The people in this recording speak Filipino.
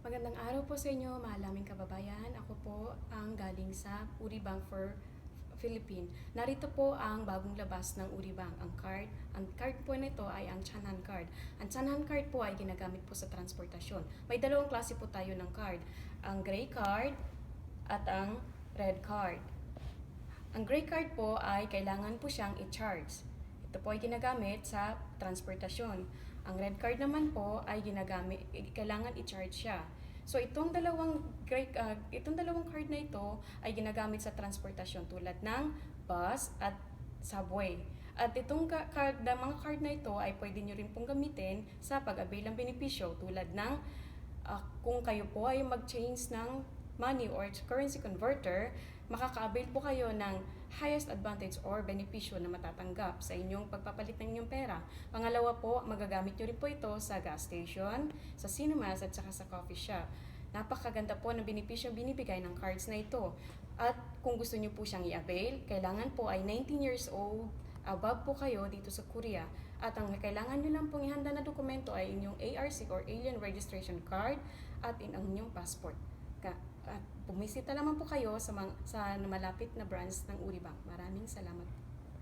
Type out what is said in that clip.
Magandang araw po sa inyo, mahal naming kababayan. Ako po ang galing sa Uribank for Philippines. Narito po ang bagong labas ng Uribank, ang card. Ang card po nito ay ang Chanhan card. Ang Chanhan card po ay ginagamit po sa transportasyon. May dalawang klase po tayo ng card. Ang gray card at ang red card. Ang gray card po ay kailangan po siyang i-charge. Ito po ay ginagamit sa transportasyon. Ang red card naman po ay kailangan i-charge siya. So itong dalawang card na ito ay ginagamit sa transportasyon tulad ng bus at subway. At itong mga card na ito ay pwede nyo rin pong gamitin sa pag-avail ng benepisyo tulad ng kung kayo po ay mag-change ng money or currency converter, makaka-avail po kayo ng highest advantage or benepisyo na matatanggap sa inyong pagpapalit ng inyong pera. Pangalawa po, magagamit nyo rin po ito sa gas station, sa cinemas at saka sa coffee shop. Napakaganda po ng benepisyo binibigay ng cards na ito. At kung gusto nyo po siyang i-avail, kailangan po ay 19 years old, above po kayo dito sa Korea. At ang kailangan nyo lang pong ihanda na dokumento ay inyong ARC or Alien Registration Card at ang inyong passport. At bumisita lamang po kayo sa malapit na branch ng Uribank. Maraming salamat.